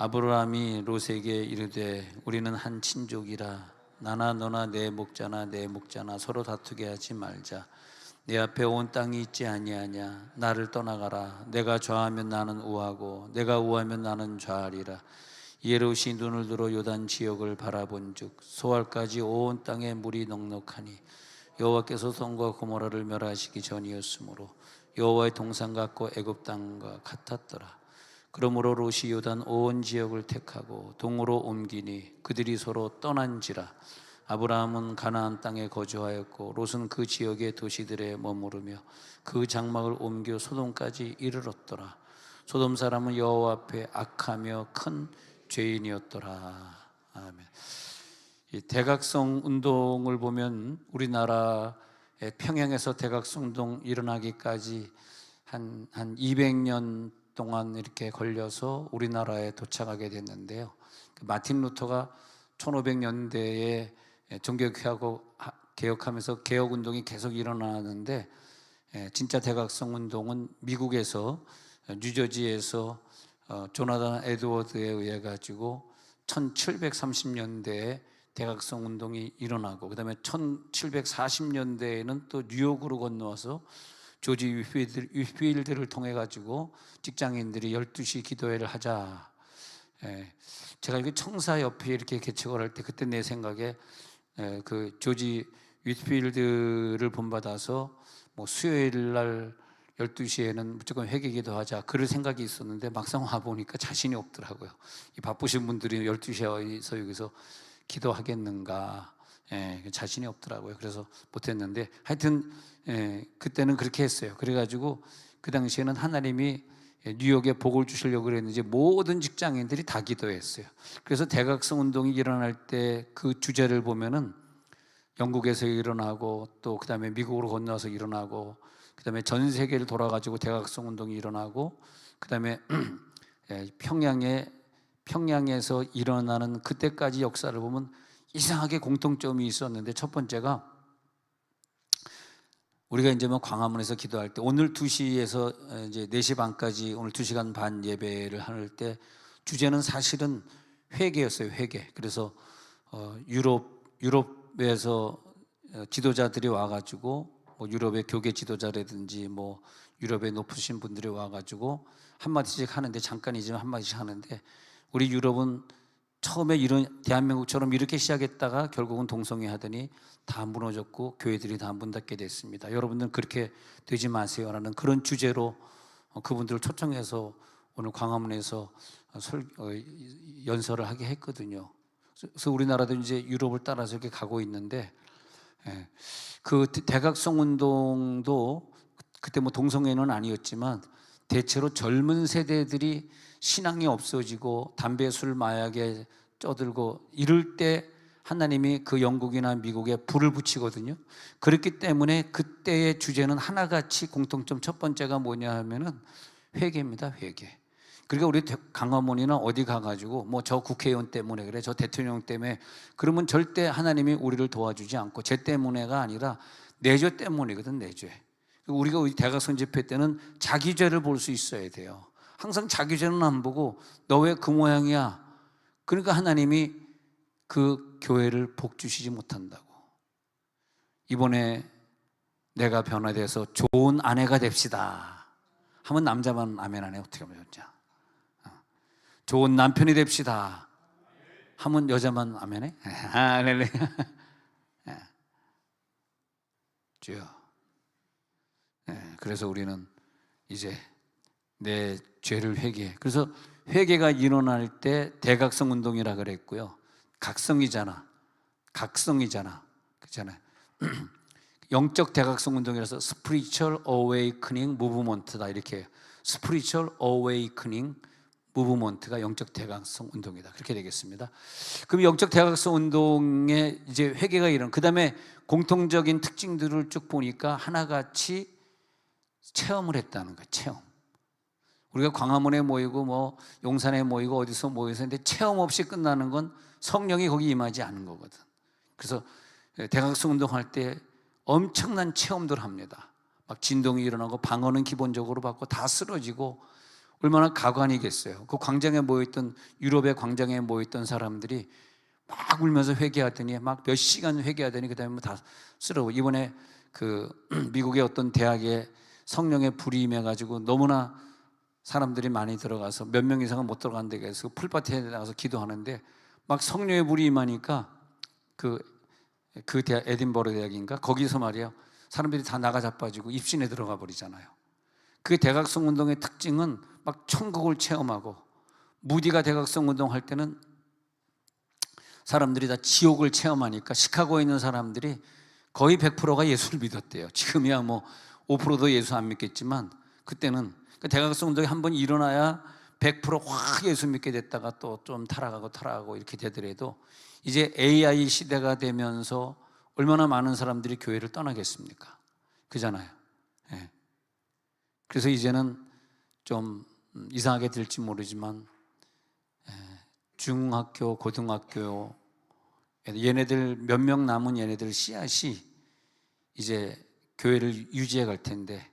아브라함이 롯에게 이르되 우리는 한 친족이라 나나 너나 내 목자나 내 목자나 서로 다투게 하지 말자. 내 앞에 온 땅이 있지 아니하냐. 나를 떠나가라. 내가 좌하면 나는 우하고 내가 우하면 나는 좌하리라. 이에 롯이 눈을 들어 요단 지역을 바라본즉 소알까지 온 땅에 물이 넉넉하니 여호와께서 소돔과 고모라를 멸하시기 전이었으므로 여호와의 동산 같고 애굽 땅과 같았더라. 그러므로 롯이 요단 온 지역을 택하고 동으로 옮기니 그들이 서로 떠난지라. 아브라함은 가나안 땅에 거주하였고 롯은 그 지역의 도시들에 머무르며 그 장막을 옮겨 소돔까지 이르렀더라. 소돔 사람은 여호와 앞에 악하며 큰 죄인이었더라. 아멘. 이 대각성 운동을 보면 우리나라의 평양에서 대각성 운동 일어나기까지 한 200년 동안 이렇게 걸려서 우리나라에 도착하게 됐는데요. 마틴 루터가 1500년대에 종교개혁하면서 개혁운동이 계속 일어나는데 진짜 대각성 운동은 미국에서 뉴저지에서 조나단 에드워드에 의해 가지고 1730년대에 대각성 운동이 일어나고 그 다음에 1740년대에는 또 뉴욕으로 건너와서 조지 위필드를 통해 가지고 직장인들이 12시 기도회를 하자. 제가 이게 청사협회 이렇게 개척을 할 때 그때 내 생각에 그 조지 위필드를 본받아서 뭐 수요일 날 12시에는 무조건 회개기도 하자 그럴 생각이 있었는데 막상 와보니까 자신이 없더라고요. 이 바쁘신 분들이 12시에서 여기서 기도하겠는가, 자신이 없더라고요. 그래서 못했는데 하여튼 그때는 그렇게 했어요. 그래가지고 그 당시에는 하나님이 뉴욕에 복을 주시려고 그랬는지 모든 직장인들이 다 기도했어요. 그래서 대각성 운동이 일어날 때 그 주제를 보면은 영국에서 일어나고 또 그 다음에 미국으로 건너서 일어나고 그 다음에 전 세계를 돌아가지고 대각성 운동이 일어나고 그 다음에 평양에서 일어나는 그때까지 역사를 보면 이상하게 공통점이 있었는데 첫 번째가 우리가 이제 뭐 광화문에서 기도할 때 오늘 2시에서 이제 4시 반까지 오늘 2시간 반 예배를 할 때 주제는 사실은 회개였어요. 회개. 그래서 유럽에서 지도자들이 와가지고 뭐 유럽의 교계 지도자라든지 뭐 유럽의 높으신 분들이 와가지고 한마디씩 하는데 잠깐이지만 한마디씩 하는데 우리 유럽은 처음에 이런 대한민국처럼 이렇게 시작했다가 결국은 동성애 하더니 다 무너졌고 교회들이 다 문 닫게 됐습니다. 여러분들은 그렇게 되지 마세요라는 그런 주제로 그분들을 초청해서 오늘 광화문에서 연설을 하게 했거든요. 그래서 우리나라도 이제 유럽을 따라서 이렇게 가고 있는데 그 대각성 운동도 그때 뭐 동성애는 아니었지만 대체로 젊은 세대들이 신앙이 없어지고 담배, 술, 마약에 쩌들고 이럴 때 하나님이 그 영국이나 미국에 불을 붙이거든요. 그렇기 때문에 그때의 주제는 하나같이 공통점 첫 번째가 뭐냐 하면은 회개입니다. 회개. 그러니까 우리 강화문이나 어디 가가지고 뭐 저 국회의원 때문에 그래, 저 대통령 때문에 그러면 절대 하나님이 우리를 도와주지 않고 쟤 때문에가 아니라 내 죄 때문이거든. 내 죄. 우리가 우리 대각선 집회 때는 자기 죄를 볼 수 있어야 돼요. 항상 자기 죄는 안 보고 너 왜 그 모양이야? 그러니까 하나님이 그 교회를 복 주시지 못한다고. 이번에 내가 변화돼서 좋은 아내가 됩시다 하면 남자만 아멘 안 해. 어떻게 하면 좋냐? 좋은 남편이 됩시다 하면 여자만 아멘 해. 할렐루야. 주여. 그래서 우리는 이제 내 죄를 회개해. 그래서 회개가 일어날 때 대각성 운동이라 그랬고요. 각성이잖아. 그렇잖아요. 영적 대각성 운동이라서 Spiritual Awakening Movement다 이렇게. Spiritual Awakening Movement가 영적 대각성 운동이다. 그렇게 되겠습니다. 그럼 영적 대각성 운동에 이제 회개가 일어나. 그 다음에 공통적인 특징들을 쭉 보니까 하나같이 체험을 했다는 거예요. 체험. 우리가 광화문에 모이고 뭐 용산에 모이고 어디서 모여서 했는데 체험 없이 끝나는 건 성령이 거기 임하지 않은 거거든. 그래서 대각성 운동할 때 엄청난 체험들을 합니다. 막 진동이 일어나고 방언은 기본적으로 받고 다 쓰러지고 얼마나 가관이겠어요. 그 광장에 모여있던, 유럽의 광장에 모여있던 사람들이 막 울면서 회개하더니 막 몇 시간 회개하더니 그 다음에 다 쓰러워. 이번에 그 미국의 어떤 대학에 성령의 불이 임해가지고 너무나 사람들이 많이 들어가서 몇 명 이상은 못 들어간 데가 있어서 풀밭에 나가서 기도하는데 막 성령의 불이 임하니까 그 대학, 에딘버러 대학인가? 거기서 말이야 사람들이 다 나가 자빠지고 입신에 들어가 버리잖아요. 그 대각성 운동의 특징은 막 천국을 체험하고, 무디가 대각성 운동할 때는 사람들이 다 지옥을 체험하니까 시카고에 있는 사람들이 거의 100%가 예수를 믿었대요. 지금이야 뭐 5%도 예수 안 믿겠지만 그때는 그 대각성 운동이 한번 일어나야 100%확 예수 믿게 됐다가 또 좀 타락하고 이렇게 되더라도 이제 AI 시대가 되면서 얼마나 많은 사람들이 교회를 떠나겠습니까? 그잖아요. 예. 그래서 이제는 좀 이상하게 들지 모르지만 중학교, 고등학교 얘네들 몇 명 남은 얘네들 씨앗이 이제 교회를 유지해 갈 텐데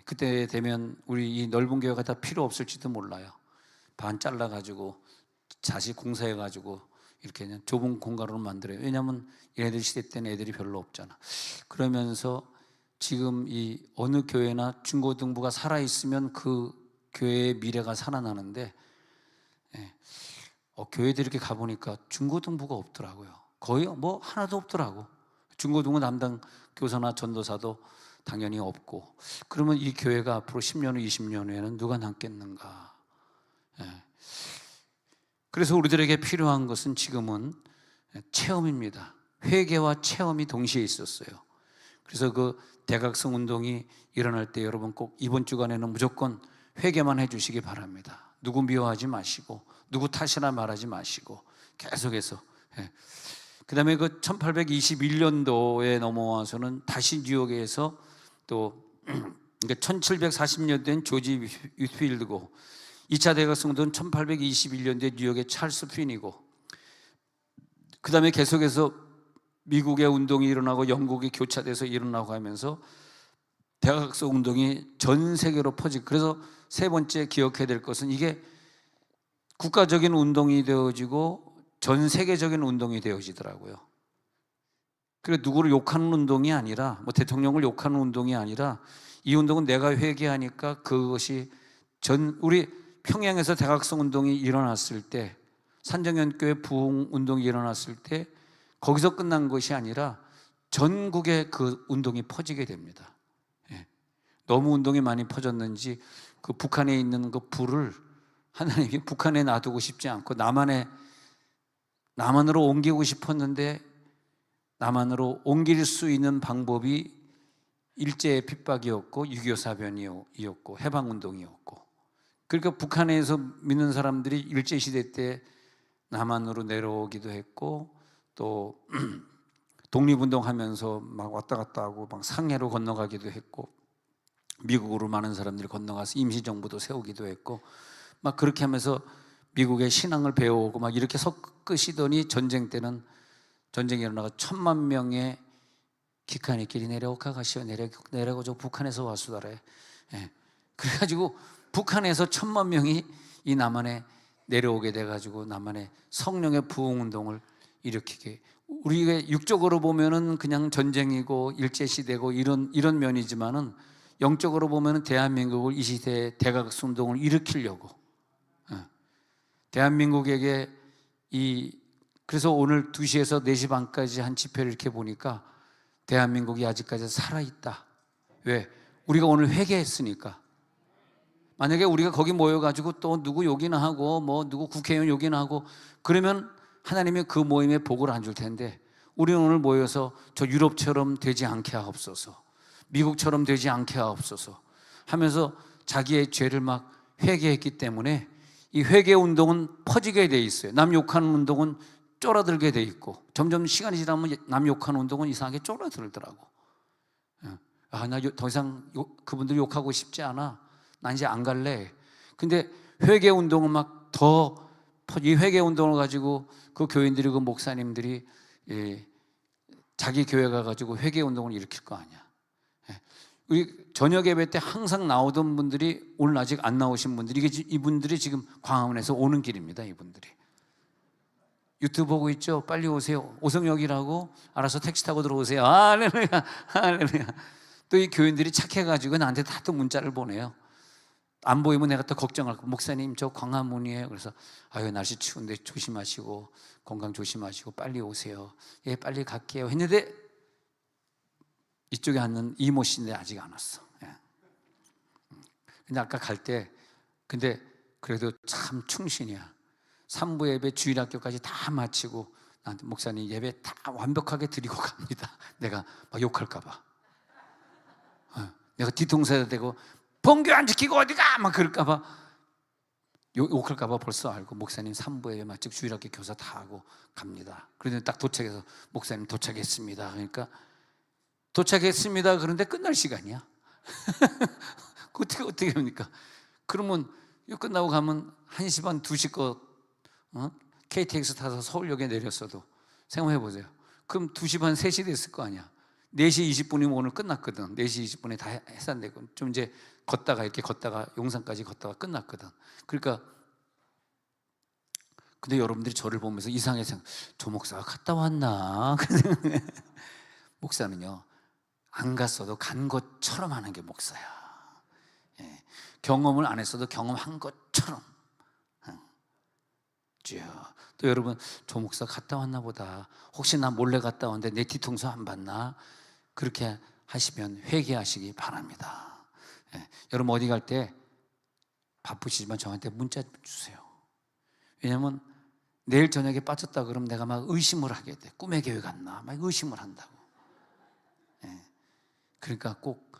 그때 되면 우리 이 넓은 교회가 다 필요 없을지도 몰라요. 반 잘라가지고 자식 공사해가지고 이렇게 그냥 좁은 공간으로 만들어요. 왜냐하면 얘네들 시대 때는 애들이 별로 없잖아. 그러면서 지금 이 어느 교회나 중고등부가 살아있으면 그 교회의 미래가 살아나는데 교회들 이렇게 가보니까 중고등부가 없더라고요. 거의 뭐 하나도 없더라고. 중고등부 담당 교사나 전도사도 당연히 없고. 그러면 이 교회가 앞으로 10년 후 20년 후에는 누가 남겠는가. 그래서 우리들에게 필요한 것은 지금은 체험입니다. 회개와 체험이 동시에 있었어요. 그래서 그 대각성 운동이 일어날 때 여러분 꼭 이번 주간에는 무조건 회개만 해 주시기 바랍니다. 누구 미워하지 마시고 누구 탓이나 말하지 마시고 계속해서. 그 다음에 그 1821년도에 넘어와서는 다시 뉴욕에서 또 1740년대엔 조지 위필드고 2차 대각성운동은 1821년도에 뉴욕의 찰스 핀이고, 그 다음에 계속해서 미국의 운동이 일어나고 영국이 교차돼서 일어나고 하면서 대각성 운동이 전 세계로 퍼지고, 그래서 세 번째 기억해야 될 것은 이게 국가적인 운동이 되어지고 전 세계적인 운동이 되어지더라고요. 그래 누구를 욕하는 운동이 아니라 뭐 대통령을 욕하는 운동이 아니라 이 운동은 내가 회개하니까 그것이 우리 평양에서 대각성 운동이 일어났을 때, 산정연교회 부흥 운동이 일어났을 때 거기서 끝난 것이 아니라 전국에 그 운동이 퍼지게 됩니다. 너무 운동이 많이 퍼졌는지 그 북한에 있는 그 불을 하나님이 북한에 놔두고 싶지 않고 남한으로 옮기고 싶었는데 남한으로 옮길 수 있는 방법이 일제의 핍박이었고 6.25 사변이었고 해방운동이었고, 그러니까 북한에서 믿는 사람들이 일제시대 때 남한으로 내려오기도 했고 또 독립운동하면서 막 왔다 갔다 하고 막 상해로 건너가기도 했고 미국으로 많은 사람들이 건너가서 임시정부도 세우기도 했고 막 그렇게 하면서 미국의 신앙을 배워오고 막 이렇게 섞으시더니 전쟁 때는 전쟁이 일어나가 1000만 명의 기칸이끼리 내려오카 가시오 내려고 저 북한에서 와수다래. 그래가지고 북한에서 1000만 명이 이 남한에 내려오게 돼가지고 남한에 성령의 부흥운동을 일으키게. 우리가 육적으로 보면은 그냥 전쟁이고 일제시대고 이런 면이지만은 영적으로 보면은 대한민국을 이 시대에 대각성운동을 일으키려고 대한민국에게 그래서 오늘 2시에서 4시 반까지 한 집회를 이렇게 보니까 대한민국이 아직까지 살아있다. 왜? 우리가 오늘 회개했으니까. 만약에 우리가 거기 모여가지고 또 누구 욕이나 하고 뭐 누구 국회의원 욕이나 하고 그러면 하나님이 그 모임에 복을 안 줄 텐데, 우리는 오늘 모여서 저 유럽처럼 되지 않게 하옵소서, 미국처럼 되지 않게 하옵소서 하면서 자기의 죄를 막 회개했기 때문에 이 회개 운동은 퍼지게 돼 있어요. 남 욕하는 운동은 쫄아들게 돼 있고 점점 시간이 지나면 남 욕하는 운동은 이상하게 쫄아들더라고. 나 더 이상 그분들 욕하고 싶지 않아. 난 이제 안 갈래. 근데 회개 운동은 막 이 회개 운동을 가지고 그 교인들이 그 목사님들이 자기 교회 가가지고 회개 운동을 일으킬 거 아니야. 우리 저녁 예배 때 항상 나오던 분들이 오늘 아직 안 나오신 분들이, 이분들이 지금 광화문에서 오는 길입니다. 이분들이 유튜브 보고 있죠? 빨리 오세요. 오성역이라고 알아서 택시 타고 들어오세요. 할렐루야, 할렐루야. 또 이 교인들이 착해가지고 나한테 다 또 문자를 보내요. 안 보이면 내가 또 걱정할 거. 목사님 저 광화문이에요. 그래서 아유 날씨 추운데 조심하시고 건강 조심하시고 빨리 오세요. 예 빨리 갈게요 했는데 이쪽에 앉는 이모 씨인데 아직 안 왔어. 예. 근데 아까 갈 때 근데 그래도 참 충신이야. 3부 예배 주일학교까지 다 마치고 나한테 목사님 예배 다 완벽하게 드리고 갑니다. 내가 막 욕할까 봐. 내가 뒤통수에 대고 본교 안 지키고 어디가 막 그럴까 봐 욕할까 봐 벌써 알고 목사님 3부 예배 마치고 주일학교 교사 다 하고 갑니다. 그런데 딱 도착해서 목사님 도착했습니다. 그러니까 도착했습니다. 그런데 끝날 시간이야. 어떻게 합니까? 그러면 이거 끝나고 가면 1시 반, 2시 거 KTX 타서 서울역에 내렸어도 생각해 보세요. 그럼 2시 반, 3시 됐을 거 아니야. 4시 20분이면 오늘 끝났거든. 4시 20분에 다 해산되고 좀 이제 이렇게 걷다가 용산까지 걷다가 끝났거든. 그러니까 근데 여러분들이 저를 보면서 이상해서 저 목사가 갔다 왔나? 목사는요 안 갔어도 간 것처럼 하는 게 목사야. 예. 경험을 안 했어도 경험한 것처럼. 또 여러분 저 목사 갔다 왔나 보다. 혹시 나 몰래 갔다 왔는데 내 뒤통수 안 봤나? 그렇게 하시면 회개하시기 바랍니다. 예. 여러분 어디 갈 때 바쁘시지만 저한테 문자 주세요. 왜냐하면 내일 저녁에 빠졌다 그러면 내가 막 의심을 하게 돼. 꿈의 교회 갔나? 막 의심을 한다고. 예. 그러니까 꼭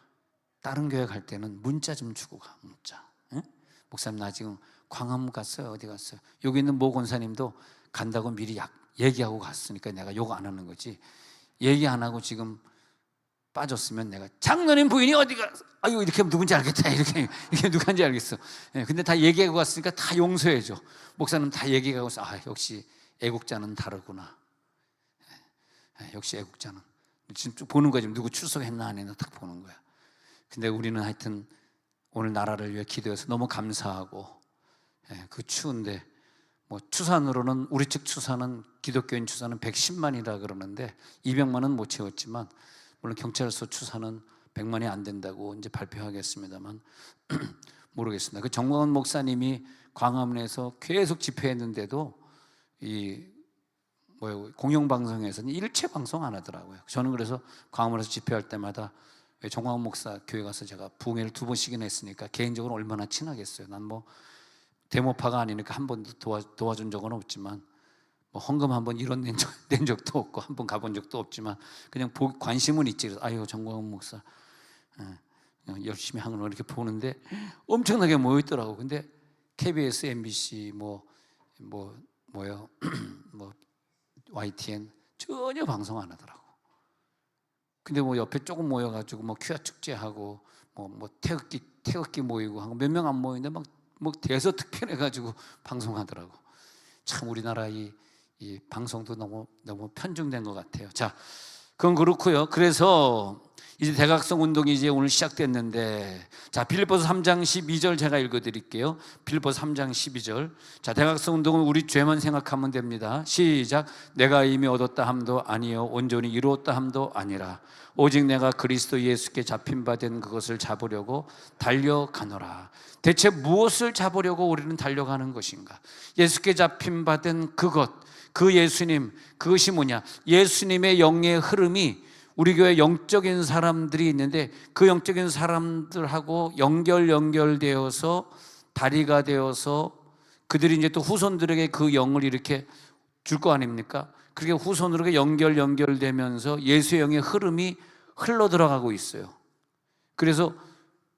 다른 교회 갈 때는 문자 좀 주고 가. 문자. 예? 목사님 나 지금 광화문 갔어요. 어디 갔어요? 여기 있는 모 권사님도 간다고 미리 얘기하고 갔으니까 내가 욕 안 하는 거지. 얘기 안 하고 지금 빠졌으면 내가 장로님 부인이 어디가? 아유 이렇게 하면 누군지 알겠다. 이렇게 누군지 알겠어. 예, 근데 다 얘기하고 갔으니까 다 용서해줘. 목사님 다 얘기하고 있어. 아 역시 애국자는 다르구나. 역시 애국자는 지금 쭉 보는 거야. 지금 누구 출석했나 안 했나 딱 보는 거야. 근데 우리는 하여튼 오늘 나라를 위해 기도해서 너무 감사하고 그 추운데 뭐 추산으로는 우리 측 추산은 기독교인 추산은 110만이라 그러는데 200만은 못 채웠지만 물론 경찰서 추산은 100만이 안 된다고 이제 발표하겠습니다만 모르겠습니다. 그 정광훈 목사님이 광화문에서 계속 집회했는데도 이 공영방송에서는 일체 방송 안 하더라고요. 저는 그래서 광화문에서 집회할 때마다 정광훈 목사 교회 가서 제가 부흥회를 2번씩이나 했으니까 개인적으로 얼마나 친하겠어요. 난 뭐 데모파가 아니니까 한 번도 도와준 적은 없지만 뭐 헌금 한 번 이런 낸 적도 없고 한 번 가본 적도 없지만 그냥 관심은 있지. 그래서 아유 정광훈 목사 열심히 하는 거 이렇게 보는데 엄청나게 모여 있더라고. 근데 KBS, MBC 뭐 YTN 전혀 방송 안 하더라고. 근데 뭐 옆에 조금 모여가지고 뭐 퀴어 축제하고 뭐 태극기 모이고 하고 몇 명 안 모이는데 막 뭐 대서특필해가지고 방송하더라고. 참 우리나라 이 방송도 너무 편중된 것 같아요. 자, 그건 그렇고요. 그래서 이제 대각성 운동이 이제 오늘 시작됐는데, 자 빌립보서 3장 12절 제가 읽어드릴게요. 빌립보서 3장 12절. 자 대각성 운동은 우리 죄만 생각하면 됩니다. 시작. 내가 이미 얻었다 함도 아니요 온전히 이루었다 함도 아니라 오직 내가 그리스도 예수께 잡힌 바 된 그것을 잡으려고 달려가노라. 대체 무엇을 잡으려고 우리는 달려가는 것인가? 예수께 잡힌 바 된 그것, 그 예수님, 그것이 뭐냐? 예수님의 영의 흐름이 우리 교회 영적인 사람들이 있는데 그 영적인 사람들하고 연결되어서 다리가 되어서 그들이 이제 또 후손들에게 그 영을 이렇게 줄 거 아닙니까? 그렇게 후손들에게 연결되면서 예수의 영의 흐름이 흘러 들어가고 있어요. 그래서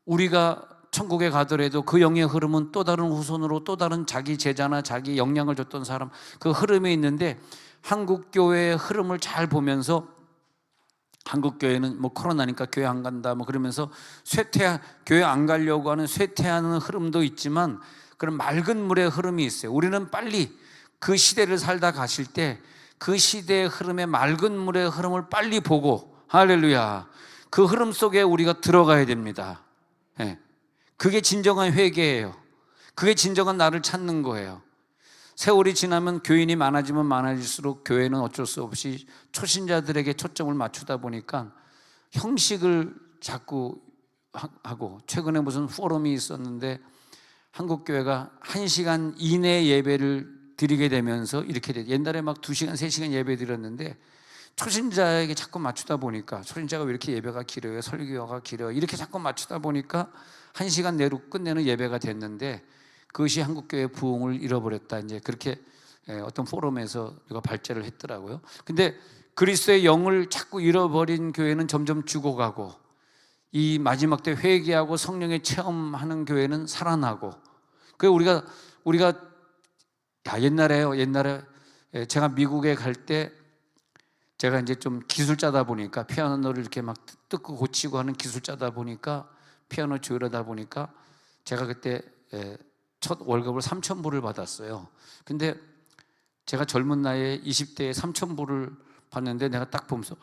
우리가 천국에 가더라도 그 영의 흐름은 또 다른 후손으로 또 다른 자기 제자나 자기 영향을 줬던 사람 그 흐름이 있는데, 한국교회의 흐름을 잘 보면서 한국교회는 뭐 코로나니까 교회 안 간다 뭐 그러면서 교회 안 가려고 하는 쇠퇴하는 흐름도 있지만 그런 맑은 물의 흐름이 있어요. 우리는 빨리 그 시대를 살다 가실 때 그 시대의 흐름의 맑은 물의 흐름을 빨리 보고, 할렐루야, 그 흐름 속에 우리가 들어가야 됩니다. 예. 그게 진정한 회개예요. 그게 진정한 나를 찾는 거예요. 세월이 지나면 교인이 많아지면 많아질수록 교회는 어쩔 수 없이 초신자들에게 초점을 맞추다 보니까 형식을 자꾸 하고, 최근에 무슨 포럼이 있었는데 한국교회가 1시간 이내 예배를 드리게 되면서 이렇게 돼. 옛날에 막 2시간, 3시간 예배 드렸는데 초신자에게 자꾸 맞추다 보니까, 초신자가 왜 이렇게 예배가 길어요? 설교가 길어요? 이렇게 자꾸 맞추다 보니까 1시간 내로 끝내는 예배가 됐는데 그것이 한국교회의 부흥을 잃어버렸다. 이제 그렇게 어떤 포럼에서 누가 발제를 했더라고요. 근데 그리스도의 영을 자꾸 잃어버린 교회는 점점 죽어가고, 이 마지막 때 회개하고 성령의 체험하는 교회는 살아나고. 그 우리가 옛날에 제가 미국에 갈 때, 제가 이제 좀 기술자다 보니까, 피아노를 이렇게 막 뜯고 고치고 하는 기술자다 보니까, 피아노 조율하다 보니까 제가 그때 첫 월급을 3,000불을 받았어요. 근데 제가 젊은 나이에 20대에 3,000불을 받는데 내가 딱 보면서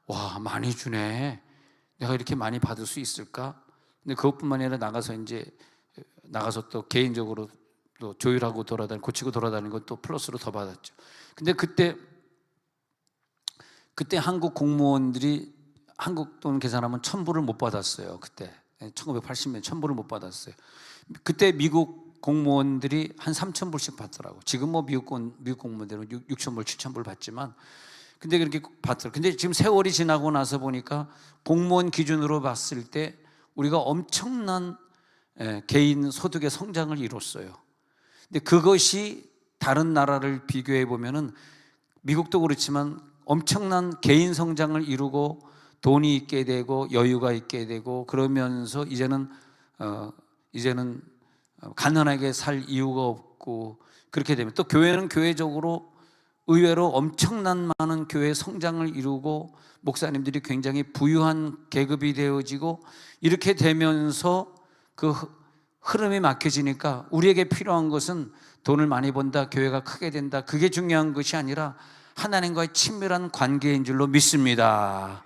와, 많이 주네. 내가 이렇게 많이 받을 수 있을까? 근데 그것뿐만 아니라 나가서 또 개인적으로 또 조율하고 고치고 돌아다니는 것도 플러스로 더 받았죠. 근데 그때 한국 공무원들이 한국 돈 계산하면 1,000불을 못 받았어요. 그때 1980년 1,000불을 못 받았어요. 그때 미국 공무원들이 한 3,000불씩 받더라고. 지금 뭐 미국 공무원들은 6,000불, 7,000불 받지만, 근데 그렇게 받더라고. 근데 지금 세월이 지나고 나서 보니까 공무원 기준으로 봤을 때 우리가 엄청난 개인 소득의 성장을 이뤘어요. 근데 그것이 다른 나라를 비교해 보면은, 미국도 그렇지만 엄청난 개인 성장을 이루고 돈이 있게 되고 여유가 있게 되고, 그러면서 이제는 가난하게 살 이유가 없고, 그렇게 되면 또 교회는 교회적으로 의외로 엄청난 많은 교회 성장을 이루고 목사님들이 굉장히 부유한 계급이 되어지고, 이렇게 되면서 그 흐름이 막혀지니까 우리에게 필요한 것은 돈을 많이 번다, 교회가 크게 된다, 그게 중요한 것이 아니라 하나님과의 친밀한 관계인 줄로 믿습니다.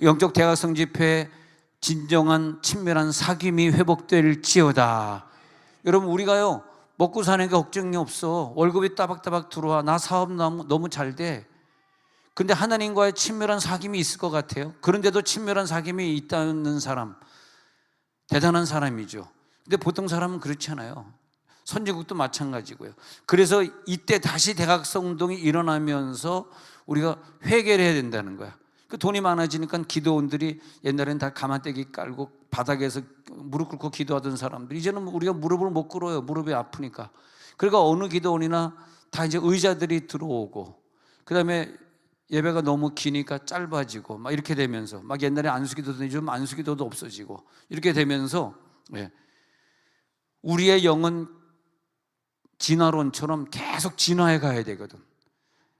영적 대학성 집회 진정한 친밀한 사귐이 회복될지어다. 여러분, 우리가요 먹고 사는 게 걱정이 없어. 월급이 따박따박 들어와. 나 사업 너무 잘 돼. 근데 하나님과의 친밀한 사귐이 있을 것 같아요? 그런데도 친밀한 사귐이 있다는 사람, 대단한 사람이죠. 근데 보통 사람은 그렇지 않아요. 선진국도 마찬가지고요. 그래서 이때 다시 대각성 운동이 일어나면서 우리가 회개를 해야 된다는 거야. 그 돈이 많아지니까 기도원들이, 옛날엔 다 가마떼기 깔고 바닥에서 무릎 꿇고 기도하던 사람들, 이제는 우리가 무릎을 못 꿇어요. 무릎이 아프니까. 그러니까 어느 기도원이나 다 이제 의자들이 들어오고, 그 다음에 예배가 너무 기니까 짧아지고, 막 이렇게 되면서, 막 옛날에 안수기도도 좀 안수기도도 없어지고, 이렇게 되면서 우리의 영은 진화론처럼 계속 진화해 가야 되거든.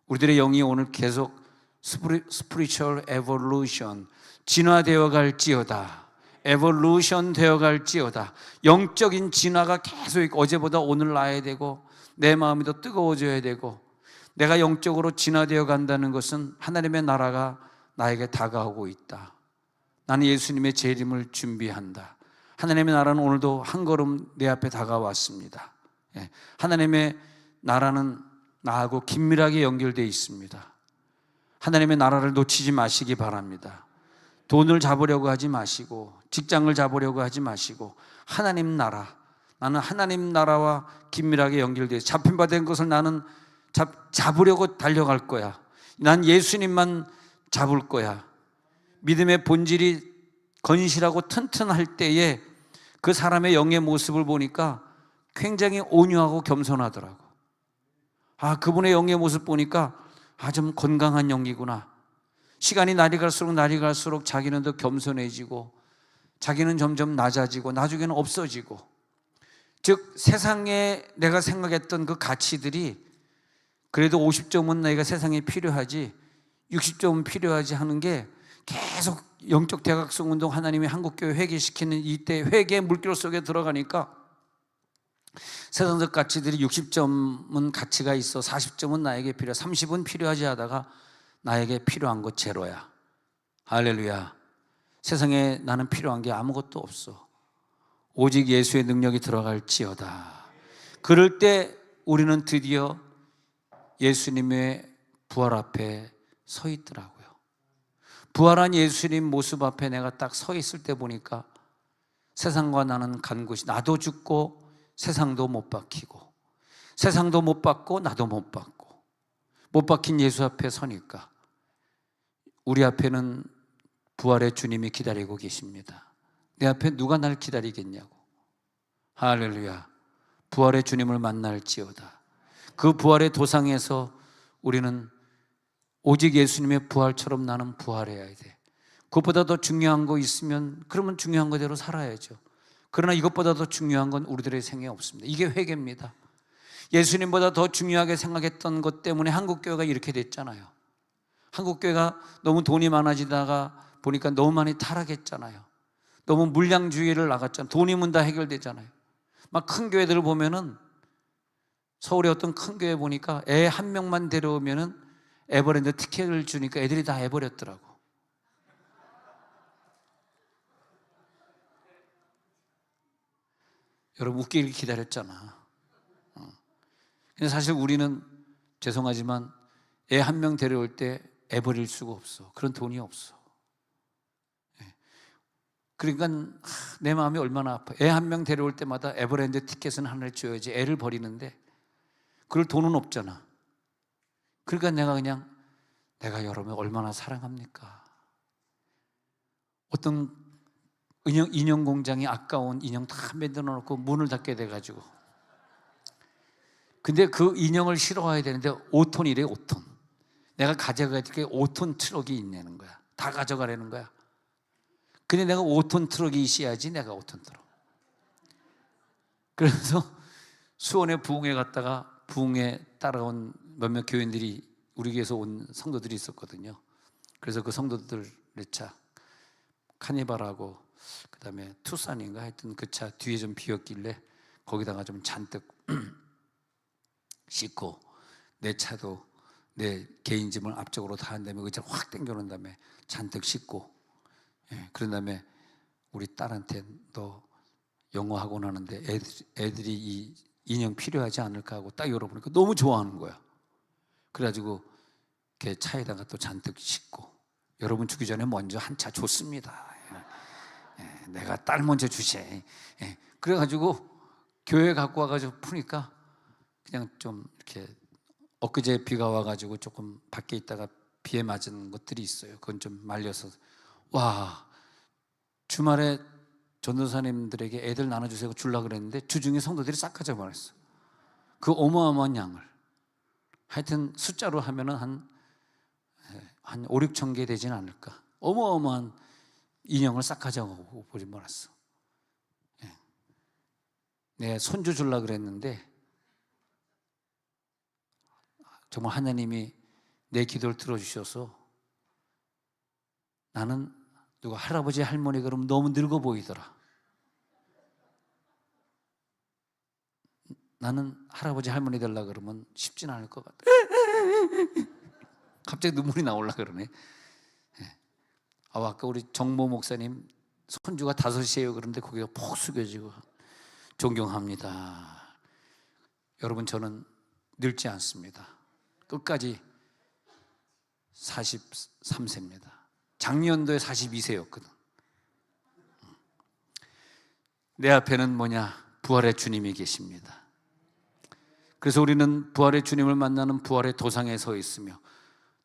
우리들의 영이 오늘 계속 spiritual evolution, 진화되어 갈지어다, evolution 되어 갈지어다. 영적인 진화가 계속 있고, 어제보다 오늘 나아야 되고, 내 마음이 더 뜨거워져야 되고, 내가 영적으로 진화되어 간다는 것은 하나님의 나라가 나에게 다가오고 있다. 나는 예수님의 재림을 준비한다. 하나님의 나라는 오늘도 한 걸음 내 앞에 다가왔습니다. 하나님의 나라는 나하고 긴밀하게 연결되어 있습니다. 하나님의 나라를 놓치지 마시기 바랍니다. 돈을 잡으려고 하지 마시고, 직장을 잡으려고 하지 마시고, 하나님 나라, 나는 하나님 나라와 긴밀하게 연결되어, 잡힌 바 된 것을 나는 잡으려고 달려갈 거야. 난 예수님만 잡을 거야. 믿음의 본질이 건실하고 튼튼할 때에 그 사람의 영의 모습을 보니까 굉장히 온유하고 겸손하더라고. 그분의 영의 모습 보니까 좀 건강한 영이구나. 시간이 날이 갈수록 자기는 더 겸손해지고, 자기는 점점 낮아지고, 나중에는 없어지고. 즉 세상에 내가 생각했던 그 가치들이, 그래도 50점은 내가 세상에 필요하지 60점은 필요하지 하는 게, 계속 영적 대각성 운동, 하나님이 한국교회 회개시키는 이때 회개의 물길 속에 들어가니까 세상적 가치들이 60점은 가치가 있어, 40점은 나에게 필요해, 30은 필요하지 하다가 나에게 필요한 것 제로야. 할렐루야. 세상에 나는 필요한 게 아무것도 없어. 오직 예수의 능력이 들어갈지어다. 그럴 때 우리는 드디어 예수님의 부활 앞에 서 있더라고요. 부활한 예수님 모습 앞에 내가 딱 서 있을 때 보니까 세상과 나는 간 곳이, 나도 죽고 세상도 못 박히고, 세상도 못 받고 나도 못 받고, 못 박힌 예수 앞에 서니까 우리 앞에는 부활의 주님이 기다리고 계십니다. 내 앞에 누가 날 기다리겠냐고. 할렐루야. 부활의 주님을 만날지어다. 그 부활의 도상에서 우리는 오직 예수님의 부활처럼 나는 부활해야 돼. 그것보다 더 중요한 거 있으면 그러면 중요한 거대로 살아야죠. 그러나 이것보다 더 중요한 건 우리들의 생에 없습니다. 이게 회개입니다. 예수님보다 더 중요하게 생각했던 것 때문에 한국교회가 이렇게 됐잖아요. 한국교회가 너무 돈이 많아지다가 보니까 너무 많이 타락했잖아요. 너무 물량주의를 나갔잖아요. 돈이면 다 해결되잖아요. 막 큰 교회들을 보면은, 서울의 어떤 큰 교회 보니까 애 한 명만 데려오면은 에버랜드 티켓을 주니까 애들이 다 해버렸더라고. 여러분 웃기길 기다렸잖아. 근데 사실 우리는 죄송하지만 애 한 명 데려올 때 애 버릴 수가 없어. 그런 돈이 없어. 그러니까 내 마음이 얼마나 아파. 애 한 명 데려올 때마다 에버랜드 티켓은 하나를 줘야지 애를 버리는데 그럴 돈은 없잖아. 그러니까 내가 여러분을 얼마나 사랑합니까? 어떤 인형 공장이 아까운 인형 다 만들어 놓고 문을 닫게 돼가지고, 근데 그 인형을 실어와야 되는데 5톤이래. 5톤. 내가 가져가야 될 게 5톤 트럭이 있냐는 거야. 다 가져가라는 거야. 근데 내가 5톤 트럭이 있어야지. 내가 5톤 트럭. 그래서 수원에 부흥회 갔다가 부흥회 따라온 몇몇 교인들이 우리 교회에서 온 성도들이 있었거든요. 그래서 그 성도들의 차 카니발하고 그다음에 투싼인가 하여튼 그 차 뒤에 좀 비었길래 거기다가 좀 잔뜩 싣고 내 차도 내 개인 짐을 앞쪽으로 다 한 다음에 의자를 확 당겨놓은 다음에 잔뜩 싣고, 그런 다음에 우리 딸한테 너 영어 학원 하는데 애들이 이 인형 필요하지 않을까 하고 딱 열어보니까 너무 좋아하는 거야. 그래가지고 걔 차에다가 또 잔뜩 싣고, 여러분 주기 전에 먼저 한 차 줬습니다. 내가 딸 먼저 주셔. 그래가지고 교회 갖고 와가지고 푸니까 그냥 좀 이렇게, 엊그제 비가 와가지고 조금 밖에 있다가 비에 맞은 것들이 있어요. 그건 좀 말려서, 와, 주말에 전도사님들에게 애들 나눠주세요 주려고 그랬는데 주중에 성도들이 싹 가져버렸어. 그 어마어마한 양을. 하여튼 숫자로 하면은 한 5, 6천 개 되지는 않을까. 어마어마한 인형을 싹 가져가고 버리 말았어. 내 손주 주려고 그랬는데 정말 하나님이 내 기도를 들어주셔서, 나는 누가 할아버지 할머니 그러면 너무 늙어 보이더라. 나는 할아버지 할머니 되려고 그러면 쉽진 않을 것 같아. 갑자기 눈물이 나오려고 그러네. 아까 우리 정모 목사님 손주가 5이에요 그런데 고개가 푹 숙여지고, 존경합니다. 여러분 저는 늙지 않습니다. 끝까지 43세입니다. 작년도에 42세였거든. 내 앞에는 뭐냐? 부활의 주님이 계십니다. 그래서 우리는 부활의 주님을 만나는 부활의 도상에 서 있으며,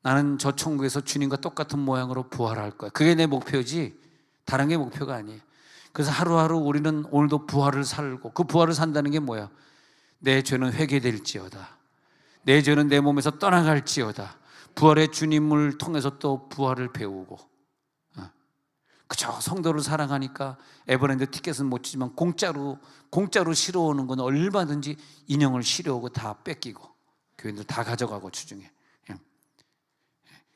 나는 저 천국에서 주님과 똑같은 모양으로 부활할 거야. 그게 내 목표지 다른 게 목표가 아니에요. 그래서 하루하루 우리는 오늘도 부활을 살고, 그 부활을 산다는 게 뭐야? 내 죄는 회개될지어다. 내 죄는 내 몸에서 떠나갈지어다. 부활의 주님을 통해서 또 부활을 배우고, 그저 성도를 사랑하니까 에버랜드 티켓은 못 주지만 공짜로 실어오는 건 얼마든지 인형을 실어오고 다 뺏기고 교인들 다 가져가고 주중에.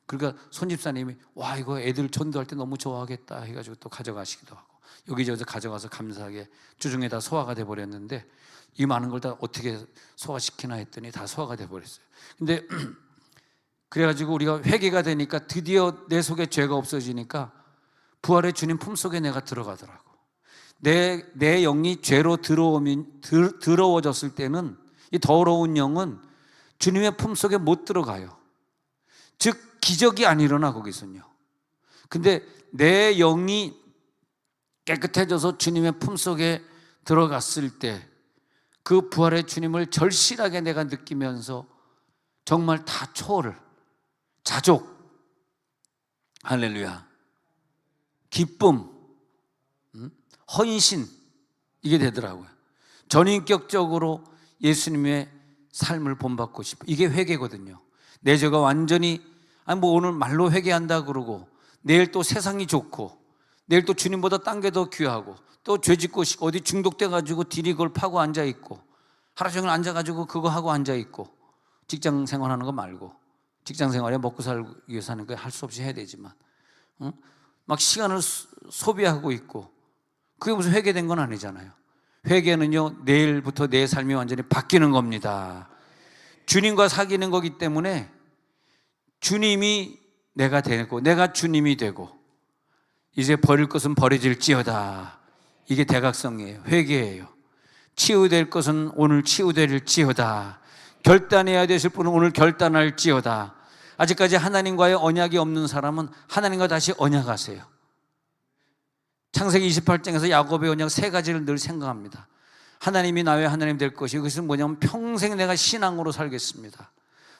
그러니까 손집사님이 와 이거 애들 전도할 때 너무 좋아하겠다 해가지고 또 가져가시기도 하고, 여기저기서 가져가서 감사하게 주중에 다 소화가 돼버렸는데, 이 많은 걸 다 어떻게 소화시키나 했더니 다 소화가 돼버렸어요. 근데 그래가지고 우리가 회개가 되니까 드디어 내 속에 죄가 없어지니까 부활의 주님 품속에 내가 들어가더라고. 내 영이 죄로 더러워졌을 때는, 이 더러운 영은 주님의 품속에 못 들어가요. 즉 기적이 안 일어나 거기서는요. 근데 내 영이 깨끗해져서 주님의 품속에 들어갔을 때 그 부활의 주님을 절실하게 내가 느끼면서 정말 다 초월, 자족, 할렐루야, 기쁨, 헌신, 이게 되더라고요. 전인격적으로 예수님의 삶을 본받고 싶어. 이게 회개거든요. 내 죄가 완전히, 뭐 오늘 말로 회개한다 그러고 내일 또 세상이 좋고 내일 또 주님보다 딴 게 더 귀하고 또 죄 짓고 어디 중독돼가지고 딜이 그걸 파고 앉아있고 하루 종일 앉아가지고 그거 하고 앉아있고, 직장 생활하는 거 말고, 직장 생활에 먹고 살기 위해서 하는 거 할 수 없이 해야 되지만 막 시간을 소비하고 있고, 그게 무슨 회개된 건 아니잖아요. 회개는요, 내일부터 내 삶이 완전히 바뀌는 겁니다. 주님과 사귀는 거기 때문에 주님이 내가 되고 내가 주님이 되고, 이제 버릴 것은 버려질지어다. 이게 대각성이에요. 회개예요. 치유될 것은 오늘 치유될지어다. 결단해야 되실 분은 오늘 결단할지어다. 아직까지 하나님과의 언약이 없는 사람은 하나님과 다시 언약하세요. 창세기 28장에서 야곱의 언약 3가지를 늘 생각합니다. 하나님이 나의 하나님 될 것이고, 그것은 뭐냐면 평생 내가 신앙으로 살겠습니다.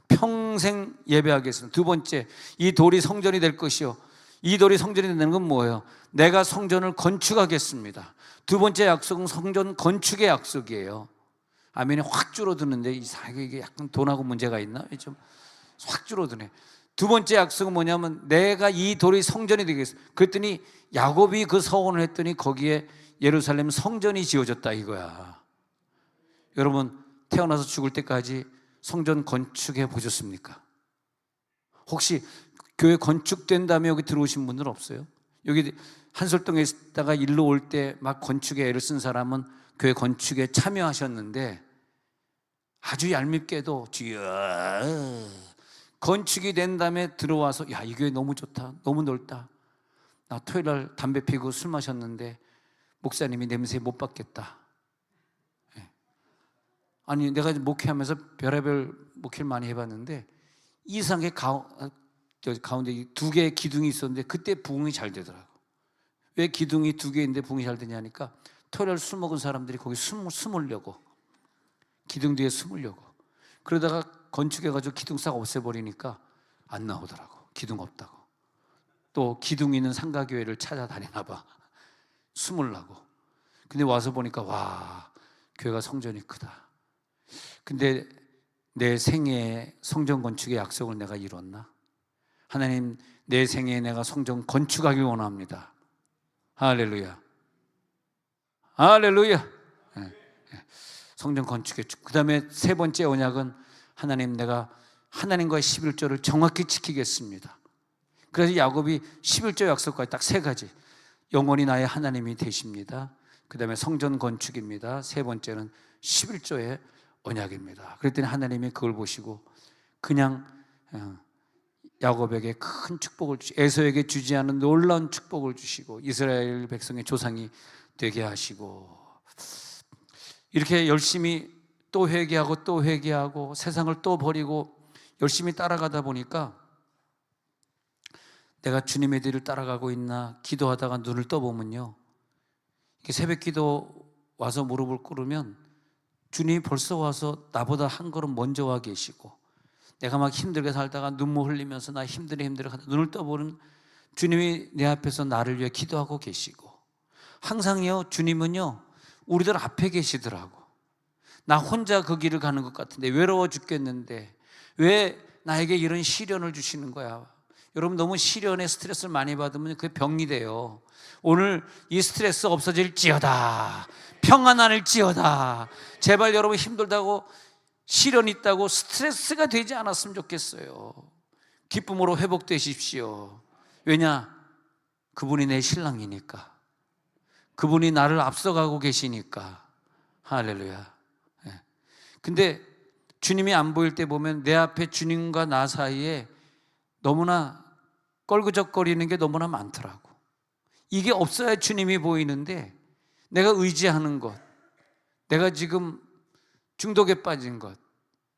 평생 예배하겠습니다. 2번째, 이 돌이 성전이 될 것이요. 이 돌이 성전이 된다는 건 뭐예요? 내가 성전을 건축하겠습니다. 2번째 약속은 성전 건축의 약속이에요. 아멘이 확 줄어드는데 이게 약간 돈하고 문제가 있나? 좀 확 줄어드네. 2번째 약속은 뭐냐면 내가 이 돌이 성전이 되겠습니다. 그랬더니 야곱이 그 서원을 했더니 거기에 예루살렘 성전이 지어졌다 이거야. 여러분, 태어나서 죽을 때까지 성전 건축해 보셨습니까? 혹시 교회 건축된 다음에 여기 들어오신 분들 없어요? 여기 한솔동에 있다가 일로 올 때 막 건축에 애를 쓴 사람은 교회 건축에 참여하셨는데, 아주 얄밉게도 건축이 된 다음에 들어와서, 야, 이 교회 너무 좋다, 너무 넓다. 나 토요일날 담배 피고 술 마셨는데 목사님이 냄새 못 받겠다. 아니, 내가 목회하면서 별의별 목회를 많이 해봤는데 이상하게 가운데 2개의 기둥이 있었는데 그때 부흥이 잘 되더라고. 왜 기둥이 2개인데 부흥이 잘 되냐니까, 토요일 술 먹은 사람들이 거기 숨으려고, 기둥 뒤에 숨으려고 그러다가 건축해가지고 기둥 싹 없애버리니까 안 나오더라고. 기둥 없다고. 또 기둥 있는 상가교회를 찾아다니나 봐, 숨으려고. 근데 와서 보니까 와, 교회가 성전이 크다. 근데 내 생애에 성전 건축의 약속을 내가 이뤘나? 하나님, 내 생애에 내가 성전 건축하기 원합니다. 할렐루야, 할렐루야. 성전 건축에, 그 다음에 3번째 언약은 하나님, 내가 하나님과의 11조를 정확히 지키겠습니다. 그래서 야곱이 11조 약속까지 딱 3가지. 영원히 나의 하나님이 되십니다. 그 다음에 성전 건축입니다. 3번째는 11조의 언약입니다. 그랬더니 하나님이 그걸 보시고 그냥 야곱에게 큰 축복을 주시고, 에서에게 주지 않은 놀라운 축복을 주시고, 이스라엘 백성의 조상이 되게 하시고, 이렇게 열심히 또 회개하고 또 회개하고 세상을 또 버리고 열심히 따라가다 보니까, 내가 주님의 뒤를 따라가고 있나 기도하다가 눈을 떠보면요, 이렇게 새벽 기도 와서 무릎을 꿇으면 주님이 벌써 와서 나보다 한 걸음 먼저 와 계시고, 내가 막 힘들게 살다가 눈물 흘리면서 나 힘들어 하다 눈을 떠보는 주님이 내 앞에서 나를 위해 기도하고 계시고, 항상요, 주님은요 우리들 앞에 계시더라고. 나 혼자 그 길을 가는 것 같은데, 외로워 죽겠는데 왜 나에게 이런 시련을 주시는 거야? 여러분, 너무 시련에 스트레스를 많이 받으면 그게 병이 돼요. 오늘 이 스트레스 없어질지어다, 평안할지어다. 제발 여러분, 힘들다고 시련 있다고 스트레스가 되지 않았으면 좋겠어요. 기쁨으로 회복되십시오. 왜냐? 그분이 내 신랑이니까, 그분이 나를 앞서가고 계시니까. 할렐루야. 근데 주님이 안 보일 때 보면 내 앞에 주님과 나 사이에 너무나 껄그적거리는 게 너무나 많더라고. 이게 없어야 주님이 보이는데, 내가 의지하는 것, 내가 지금 중독에 빠진 것,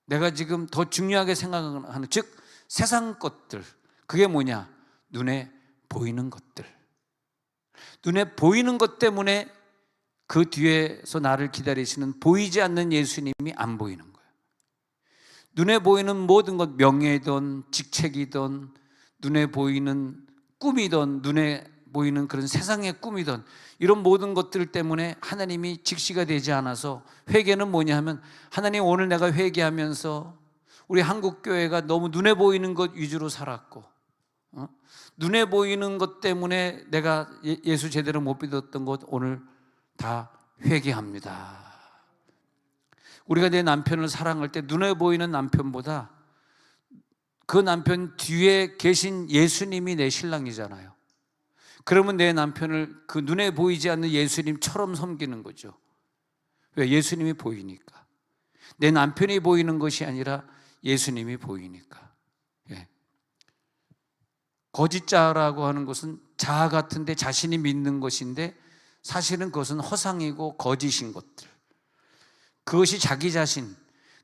내가 지금 더 중요하게 생각하는, 즉 세상 것들, 그게 뭐냐? 눈에 보이는 것들. 눈에 보이는 것 때문에 그 뒤에서 나를 기다리시는 보이지 않는 예수님이 안 보이는 거예요. 눈에 보이는 모든 것, 명예든 직책이든 눈에 보이는 꿈이든 눈에 보이는 그런 세상의 꿈이든 이런 모든 것들 때문에 하나님이 직시가 되지 않아서, 회개는 뭐냐 하면, 하나님 오늘 내가 회개하면서 우리 한국교회가 너무 눈에 보이는 것 위주로 살았고, 눈에 보이는 것 때문에 내가 예수 제대로 못 믿었던 것 오늘 다 회개합니다. 우리가 내 남편을 사랑할 때 눈에 보이는 남편보다 그 남편 뒤에 계신 예수님이 내 신랑이잖아요. 그러면 내 남편을 그 눈에 보이지 않는 예수님처럼 섬기는 거죠. 왜? 예수님이 보이니까. 내 남편이 보이는 것이 아니라 예수님이 보이니까. 예. 거짓자라고 하는 것은 자아 같은데 자신이 믿는 것인데, 사실은 그것은 허상이고 거짓인 것들. 그것이 자기 자신,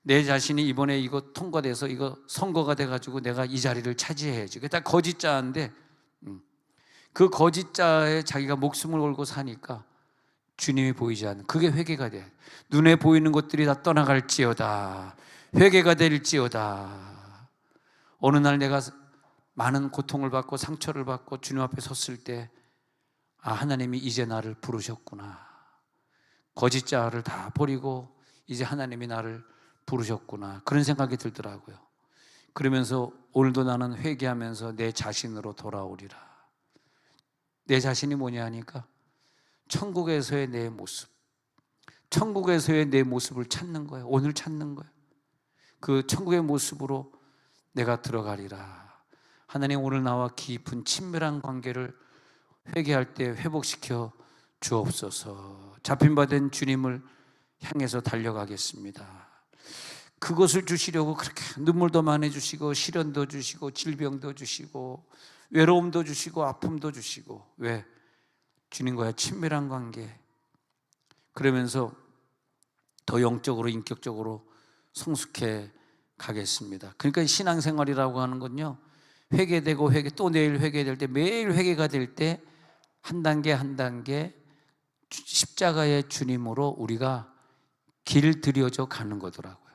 내 자신이 이번에 이거 통과돼서 이거 선거가 돼가지고 내가 이 자리를 차지해야지, 그게 다 거짓자인데, 그 거짓자에 자기가 목숨을 걸고 사니까 주님이 보이지 않는, 그게 회개가 돼. 눈에 보이는 것들이 다 떠나갈지어다, 회개가 될지어다. 어느 날 내가 많은 고통을 받고 상처를 받고 주님 앞에 섰을 때, 아, 하나님이 이제 나를 부르셨구나. 거짓자를 다 버리고 이제 하나님이 나를 부르셨구나, 그런 생각이 들더라고요. 그러면서 오늘도 나는 회개하면서 내 자신으로 돌아오리라. 내 자신이 뭐냐 하니까, 천국에서의 내 모습, 천국에서의 내 모습을 찾는 거예요. 오늘 찾는 거예요. 그 천국의 모습으로 내가 들어가리라. 하나님, 오늘 나와 깊은 친밀한 관계를 회개할 때 회복시켜 주옵소서. 잡힌 바 된 주님을 향해서 달려가겠습니다. 그것을 주시려고 그렇게 눈물도 많이 주시고 시련도 주시고 질병도 주시고 외로움도 주시고 아픔도 주시고, 왜? 주님과의 친밀한 관계. 그러면서 더 영적으로 인격적으로 성숙해 가겠습니다. 그러니까 신앙생활이라고 하는 건요, 회개되고 또 내일 회개될 때, 매일 회개가 될 때 한 단계 한 단계 십자가의 주님으로 우리가 길 들여져 가는 거더라고요.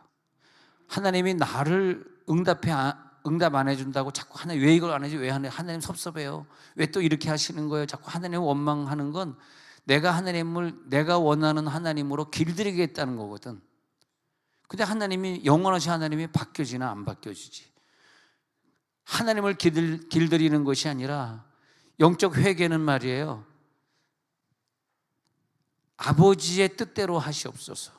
하나님이 나를 응답 안 해준다고 자꾸 하나님 왜 이걸 안 해줘? 왜 하나님 섭섭해요? 왜 또 이렇게 하시는 거예요? 자꾸 하나님을 원망하는 건 내가 하나님을 내가 원하는 하나님으로 길들이겠다는 거거든. 근데 하나님이, 영원하신 하나님이 바뀌어지나 안 바뀌어지지. 하나님을 길들이는 것이 아니라, 영적 회개는 말이에요, 아버지의 뜻대로 하시옵소서.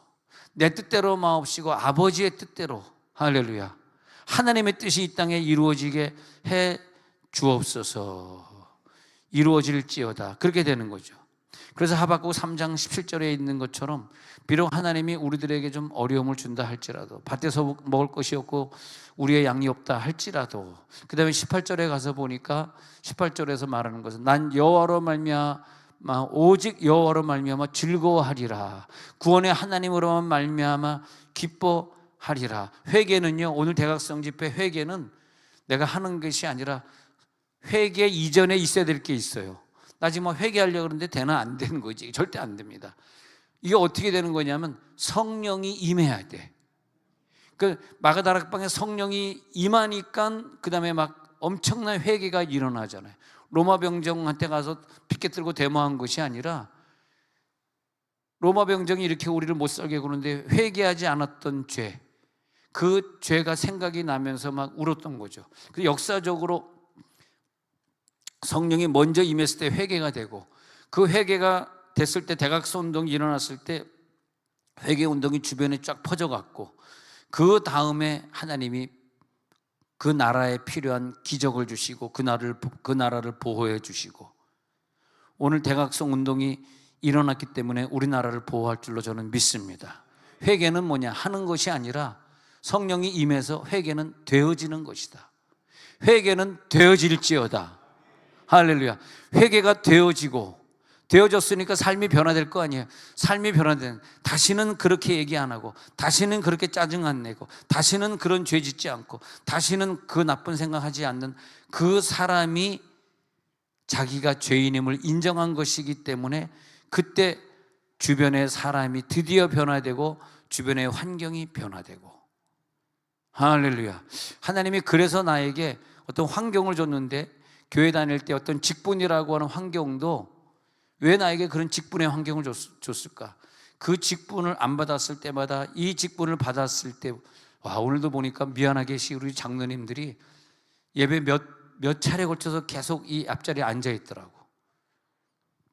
내 뜻대로 마옵시고 아버지의 뜻대로, 할렐루야, 하나님의 뜻이 이 땅에 이루어지게 해 주옵소서. 이루어질지어다, 그렇게 되는 거죠. 그래서 하박국 3장 17절에 있는 것처럼, 비록 하나님이 우리들에게 좀 어려움을 준다 할지라도, 밭에서 먹을 것이 없고 우리의 양이 없다 할지라도, 그 다음에 18절에 가서 보니까 18절에서 말하는 것은, 난 여호와로 말미암아 오직 여호와로 말미암아 즐거워하리라. 구원의 하나님으로만 말미암아 기뻐하리라. 회개는요, 오늘 대각성 집회 회개는 내가 하는 것이 아니라 회개 이전에 있어야 될 게 있어요. 나 지금 회개하려고 그러는데 되나? 안 되는 거지. 절대 안 됩니다. 이게 어떻게 되는 거냐면, 성령이 임해야 돼. 그 마가다락방에 성령이 임하니까 그 다음에 막 엄청난 회개가 일어나잖아요. 로마 병정한테 가서 피켓 들고 데모한 것이 아니라, 로마 병정이 이렇게 우리를 못 살게 구는데 회개하지 않았던 죄, 그 죄가 생각이 나면서 막 울었던 거죠. 그 역사적으로 성령이 먼저 임했을 때 회개가 되고, 그 회개가 됐을 때 대각선 운동이 일어났을 때 회개 운동이 주변에 쫙 퍼져갔고, 그 다음에 하나님이 그 나라에 필요한 기적을 주시고 그 나라를 보호해 주시고, 오늘 대각성 운동이 일어났기 때문에 우리나라를 보호할 줄로 저는 믿습니다. 회개는 뭐냐? 하는 것이 아니라 성령이 임해서 회개는 되어지는 것이다. 회개는 되어질지어다. 할렐루야. 회개가 되어졌으니까 삶이 변화될 거 아니에요. 삶이 변화된, 다시는 그렇게 얘기 안 하고, 다시는 그렇게 짜증 안 내고, 다시는 그런 죄 짓지 않고, 다시는 그 나쁜 생각하지 않는 그 사람이 자기가 죄인임을 인정한 것이기 때문에 그때 주변의 사람이 드디어 변화되고 주변의 환경이 변화되고. 할렐루야. 하나님이 그래서 나에게 어떤 환경을 줬는데, 교회 다닐 때 어떤 직분이라고 하는 환경도 왜 나에게 그런 직분의 환경을 줬을까? 그 직분을 안 받았을 때마다, 이 직분을 받았을 때, 와, 오늘도 보니까 미안하게 우리 장로님들이 예배 몇 차례 걸쳐서 계속 이 앞자리에 앉아 있더라고.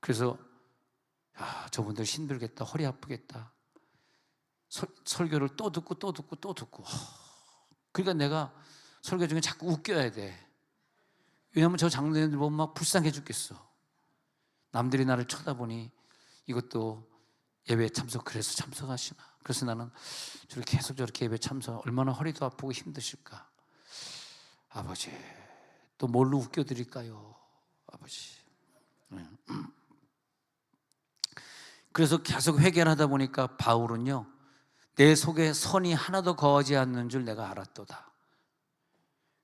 그래서 야, 저분들 힘들겠다, 허리 아프겠다, 설교를 또 듣고 또 듣고 또 듣고. 그러니까 내가 설교 중에 자꾸 웃겨야 돼. 왜냐하면 저 장로님들 보면 막 불쌍해 죽겠어. 남들이 나를 쳐다보니 이것도 예배에 그래서 참석하시나. 그래서 나는 저렇게 계속 저렇게 예배 참석, 얼마나 허리도 아프고 힘드실까. 아버지, 또 뭘로 웃겨드릴까요, 아버지. 그래서 계속 회개를 하다 보니까 바울은요, 내 속에 선이 하나도 거하지 않는 줄 내가 알았도다.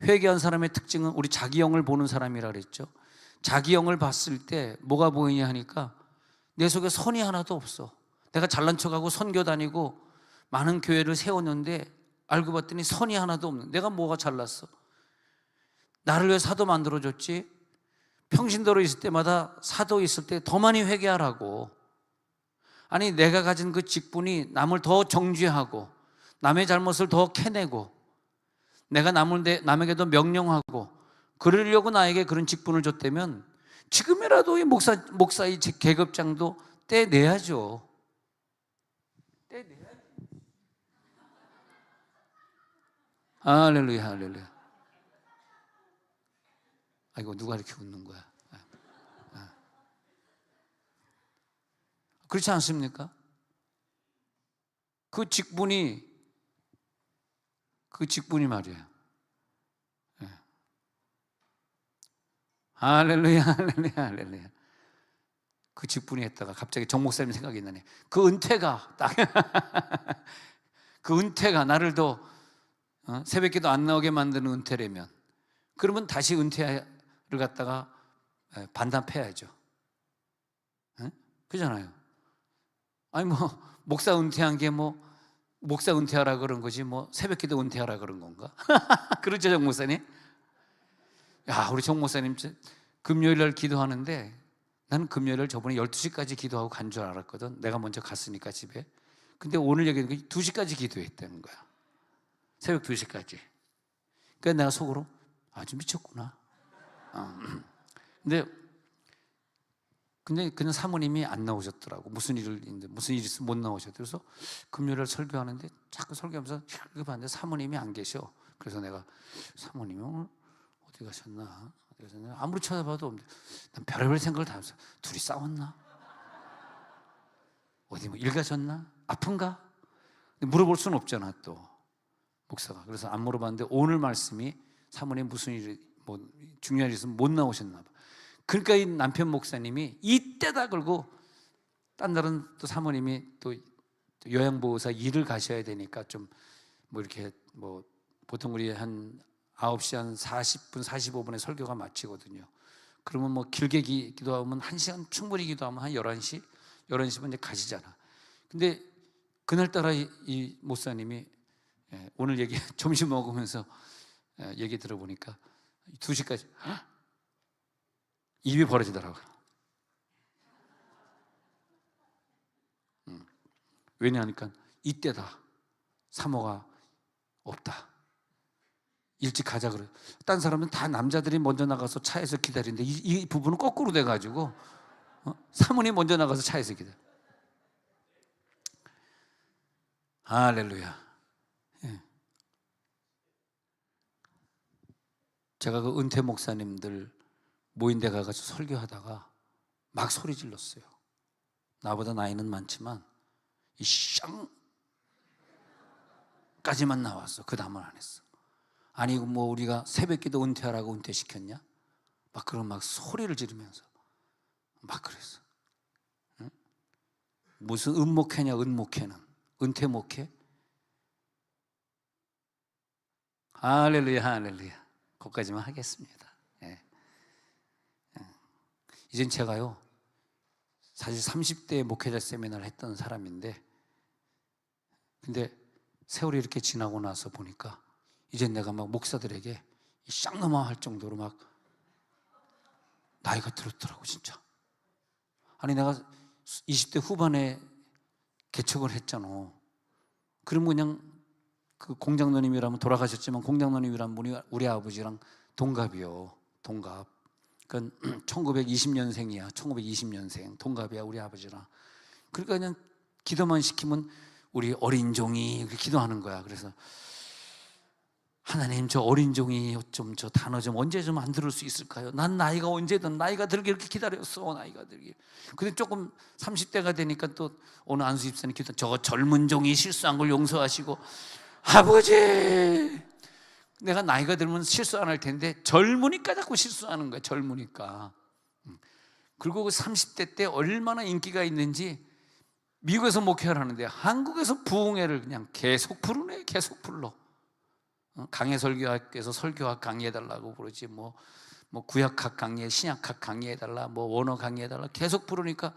회개한 사람의 특징은 우리 자기 영을 보는 사람이라 그랬죠. 자기 영을 봤을 때 뭐가 보이냐 하니까 내 속에 선이 하나도 없어. 내가 잘난 척하고 선교 다니고 많은 교회를 세웠는데 알고 봤더니 선이 하나도 없는, 내가 뭐가 잘났어? 나를 왜 사도 만들어줬지? 평신도로 있을 때마다 사도 있을 때 더 많이 회개하라고. 아니, 내가 가진 그 직분이 남을 더 정죄하고 남의 잘못을 더 캐내고 내가 남에게도 명령하고 그러려고 나에게 그런 직분을 줬다면 지금이라도 이 목사의 계급장도 떼내야죠. 떼내야죠. 할렐루야, 할렐루야. 아이고, 누가 이렇게 웃는 거야? 그렇지 않습니까? 그 직분이 말이에요. 네. 할렐루야, 할렐루야, 할렐루야. 그 직분이 했다가 갑자기 정 목사님 생각이 나네. 그 은퇴가 딱 그 은퇴가 나를 더 새벽기도 안 나오게 만드는 은퇴라면, 그러면 다시 은퇴를 갖다가 반납해야죠. 그잖아요. 아니 뭐 목사 은퇴한 게 뭐 목사 은퇴하라 그런 거지 뭐 새벽기도 은퇴하라 그런 건가? 그렇죠, 정 목사님? 야, 우리 정 목사님 금요일 날 기도하는데, 나는 금요일 날 저번에 12시까지 기도하고 간 줄 알았거든. 내가 먼저 갔으니까 집에. 근데 오늘 얘기하는 게 2시까지 기도했다는 거야. 새벽 2시까지. 그러니까 내가 속으로 아주 미쳤구나. 근데 그냥 사모님이 안 나오셨더라고. 무슨 일이 있어 못 나오셨더라고. 그래서 금요일에 설교하는데 자꾸 설교하면서 이렇게 봤는데 사모님이 안 계셔. 그래서 내가 사모님이 오늘 어디 가셨나? 아무리 쳐다봐도 없는데 난 별의별 생각을 다 하면서 둘이 싸웠나? 어디 뭐 일 가셨나? 아픈가? 물어볼 수는 없잖아 또 목사가. 그래서 안 물어봤는데 오늘 말씀이 사모님 무슨 일이 뭐 중요한 일이 있으면 못 나오셨나 봐. 그러니까 이 남편 목사님이 이때다 걸고, 딴 날은 또 사모님이 또 요양보호사 일을 가셔야 되니까 좀 뭐 이렇게 뭐 보통 우리 한 9시 한 40분 45분에 설교가 마치거든요. 그러면 뭐 길게 기도하면 1시간 충분히 기도하면 한 11시면 이제 가시잖아. 근데 그날따라 이 목사님이 오늘 얘기 점심 먹으면서 얘기 들어보니까 2시까지 입이 벌어지더라고요. 왜냐하니까 이때다. 사모가 없다. 일찍 가자 그래. 딴 사람은 다 남자들이 먼저 나가서 차에서 기다리는데 이 부분은 거꾸로 돼가지고 사모님 먼저 나가서 차에서 기다려. 할렐루야. 예. 제가 그 은퇴 목사님들 모인 데 가가지고 설교하다가 막 소리 질렀어요. 나보다 나이는 많지만 이 쌍까지만 나왔어. 그 다음은 안 했어. 아니 뭐 우리가 새벽기도 은퇴하라고 은퇴시켰냐? 막 그런 막 소리를 지르면서 막 그랬어. 응? 무슨 은목회냐, 은목회는. 은퇴 목회? 할렐루야, 할렐루야. 거기까지만 하겠습니다. 예. 이젠 제가요, 사실 30대 목회자 세미나를 했던 사람인데, 근데 세월이 이렇게 지나고 나서 보니까 이제 내가 막 목사들에게 쌍넘어 할 정도로 막 나이가 들었더라고, 진짜. 아니, 내가 20대 후반에 개척을 했잖아. 그러면 그냥 그 공장노님이라면 돌아가셨지만 공장노님이란 분이 우리 아버지랑 동갑이요. 동갑. 그러니까 1920년생이야. 1920년생. 동갑이야, 우리 아버지랑. 그러니까 그냥 기도만 시키면 우리 어린 종이 기도하는 거야. 그래서 하나님, 저 어린 종이 좀 저 단어 좀 언제 좀 안 들을 수 있을까요? 난 나이가 언제든 나이가 들게 이렇게 기다렸어. 나이가 들게. 근데 조금 30대가 되니까 또 오늘 안수 집사님 기도, 저 젊은 종이 실수한 걸 용서하시고, 아버지, 내가 나이가 들면 실수 안 할 텐데 젊으니까 자꾸 실수하는 거야. 젊으니까. 그리고 그 30대 때 얼마나 인기가 있는지 미국에서 목회를 하는데 한국에서 부흥회를 그냥 계속 부르네. 계속 불러. 강해 설교학에서 설교학 강의해달라고 부르지, 뭐 구약학 강의, 신약학 강의해달라, 뭐 원어 강의해달라 계속 부르니까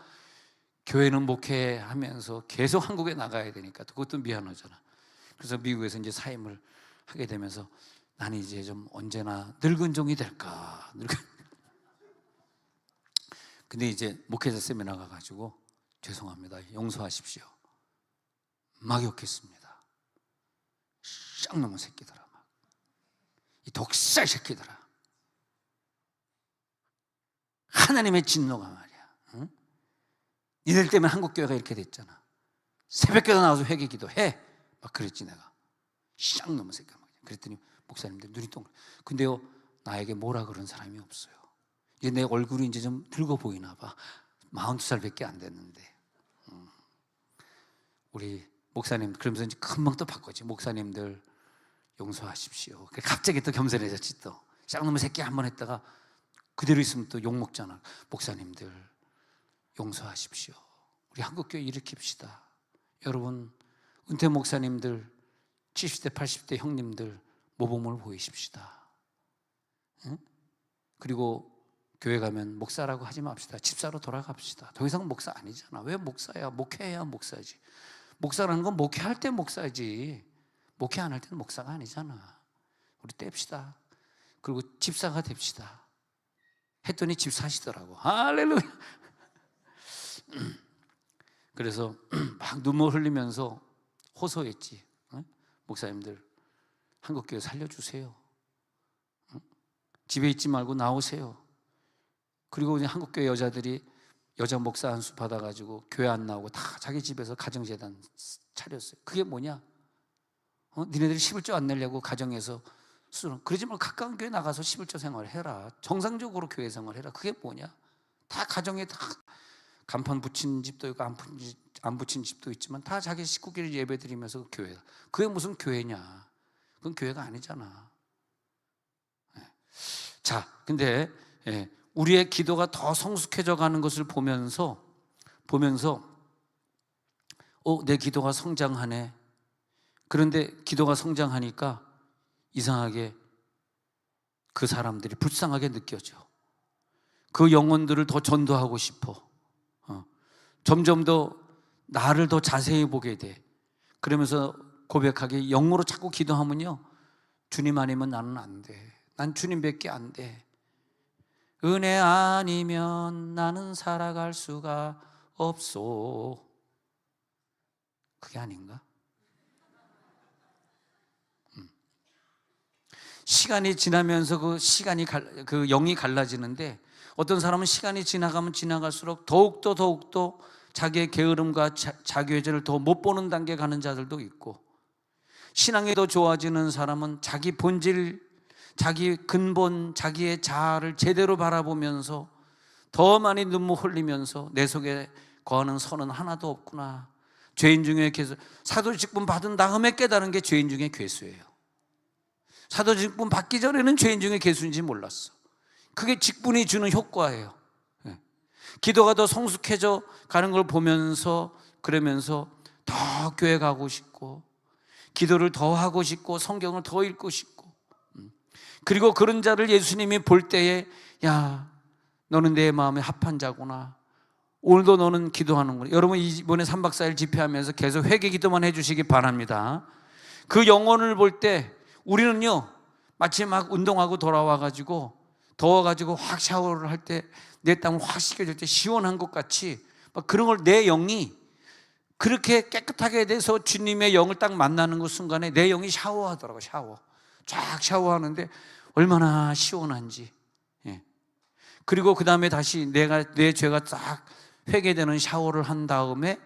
교회는 목회하면서 계속 한국에 나가야 되니까 그것도 미안하잖아. 그래서 미국에서 이제 사임을 하게 되면서 나는 이제 좀 언제나 늙은 종이 될까. 근데 이제 목회자 세미나 가가지고 죄송합니다, 용서하십시오, 막 욕했습니다. 쌍놈의 새끼들아, 막. 이 독살 새끼들아. 하나님의 진노가 말이야. 응? 니들 때문에 한국교회가 이렇게 됐잖아. 새벽기도 나와서 회개기도 해. 막 그랬지 내가. 쌍놈의 새끼야. 그랬더니 목사님들 눈이 동그래. 근데요, 나에게 뭐라 그런 사람이 없어요. 이제 내 얼굴이 이제 좀 늙어 보이나 봐. 42살밖에 안 됐는데. 우리 목사님, 그러면서 이제 금방 또 바꿔지. 목사님들 용서하십시오. 갑자기 또 겸손해졌지. 또 쌍놈의 새끼 한번 했다가 그대로 있으면 또 욕먹잖아. 목사님들 용서하십시오. 우리 한국교회 일으킵시다. 여러분, 은퇴 목사님들 70대 80대 형님들 모범을 보이십시다. 응? 그리고 교회 가면 목사라고 하지 맙시다. 집사로 돌아갑시다. 더 이상 목사 아니잖아. 왜 목사야? 목회해야 목사지. 목사라는 건 목회할 때 목사지, 목회 안 할 때는 목사가 아니잖아. 우리 뗍시다. 그리고 집사가 됩시다. 했더니 집사시더라고. 할렐루야. 그래서 막 눈물 흘리면서 호소했지. 응? 목사님들, 한국교회 살려주세요. 응? 집에 있지 말고 나오세요. 그리고 이제 한국교회 여자들이 여자 목사 한 수 받아가지고 교회 안 나오고 다 자기 집에서 가정재단 차렸어요. 그게 뭐냐? 니네들이 11조 안 내려고 가정에서 수는, 그러지 말고 가까운 교회 나가서 11조 생활을 해라. 정상적으로 교회 생활을 해라. 그게 뭐냐? 다 가정에 다 간판 붙인 집도 있고 안 붙인 집도 있지만 다 자기 식구끼리 예배 드리면서 교회. 그게 무슨 교회냐? 그건 교회가 아니잖아. 자, 근데 우리의 기도가 더 성숙해져 가는 것을 보면서 내 기도가 성장하네. 그런데 기도가 성장하니까 이상하게 그 사람들이 불쌍하게 느껴져. 그 영혼들을 더 전도하고 싶어. 점점 더 나를 더 자세히 보게 돼. 그러면서 고백하게, 영으로 자꾸 기도하면요, 주님 아니면 나는 안 돼. 난 주님밖에 안 돼. 은혜 아니면 나는 살아갈 수가 없소. 그게 아닌가? 시간이 지나면서 그 영이 갈라지는데, 어떤 사람은 시간이 지나가면 지나갈수록 더욱더 자기의 게으름과 자기회전을 더 못 보는 단계에 가는 자들도 있고, 신앙이 더 좋아지는 사람은 자기 본질, 자기 근본, 자기의 자아를 제대로 바라보면서 더 많이 눈물 흘리면서 내 속에 거하는 선은 하나도 없구나. 죄인 중에 괴수. 사도직분 받은 다음에 깨달은 게 죄인 중에 괴수예요. 사도직분 받기 전에는 죄인 중에 괴수인지 몰랐어. 그게 직분이 주는 효과예요. 기도가 더 성숙해져 가는 걸 보면서, 그러면서 더 교회 가고 싶고, 기도를 더 하고 싶고, 성경을 더 읽고 싶고, 그리고 그런 자를 예수님이 볼 때에, 야, 너는 내 마음에 합한 자구나, 오늘도 너는 기도하는구나. 여러분, 이번에 3박 4일 집회하면서 계속 회개 기도만 해주시기 바랍니다. 그 영혼을 볼 때 우리는요, 마치 막 운동하고 돌아와가지고 더워가지고 확 샤워를 할 때 내 땀을 확 씻겨줄 때 시원한 것 같이, 막 그런 걸 내 영이 그렇게 깨끗하게 돼서 주님의 영을 딱 만나는 그 순간에 내 영이 샤워하더라고요. 쫙 샤워하는데 얼마나 시원한지. 그리고 그 다음에 다시 내 죄가 딱 회개되는 샤워를 한 다음에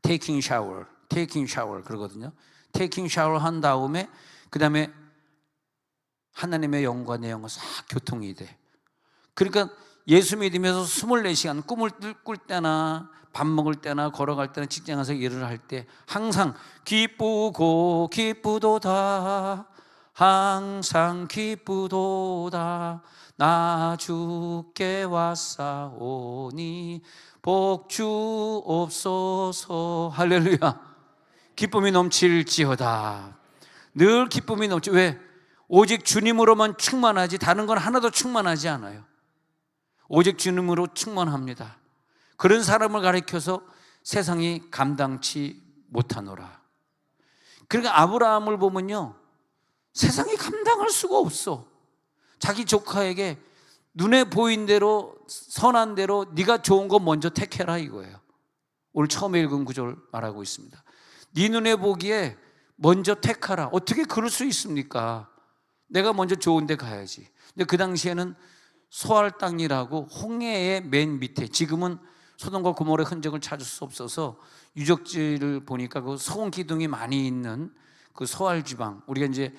taking shower 그러거든요. taking shower 한 다음에 그 다음에 하나님의 영과 내 영과 싹 교통이 돼. 그러니까 예수 믿으면서 24시간 꿈을 꿀 때나 밥 먹을 때나 걸어갈 때나 직장 가서 일을 할 때 항상 기쁘고 기쁘도다, 항상 기쁘도다, 나 주께 왔사오니 복 주옵소서. 할렐루야. 기쁨이 넘칠지어다. 늘 기쁨이 넘치. 왜? 오직 주님으로만 충만하지 다른 건 하나도 충만하지 않아요. 오직 주님으로 충만합니다. 그런 사람을 가리켜서 세상이 감당치 못하노라. 그러니까 아브라함을 보면요, 세상이 감당할 수가 없어. 자기 조카에게 눈에 보인 대로, 선한 대로 네가 좋은 거 먼저 택해라 이거예요. 오늘 처음에 읽은 구절 말하고 있습니다. 네 눈에 보기에 먼저 택하라. 어떻게 그럴 수 있습니까? 내가 먼저 좋은 데 가야지. 근데 그 당시에는 소알 땅이라고 홍해의 맨 밑에, 지금은 소돔과 고모라의 흔적을 찾을 수 없어서 유적지를 보니까 그 소금 기둥이 많이 있는 그 소알 지방, 우리가 이제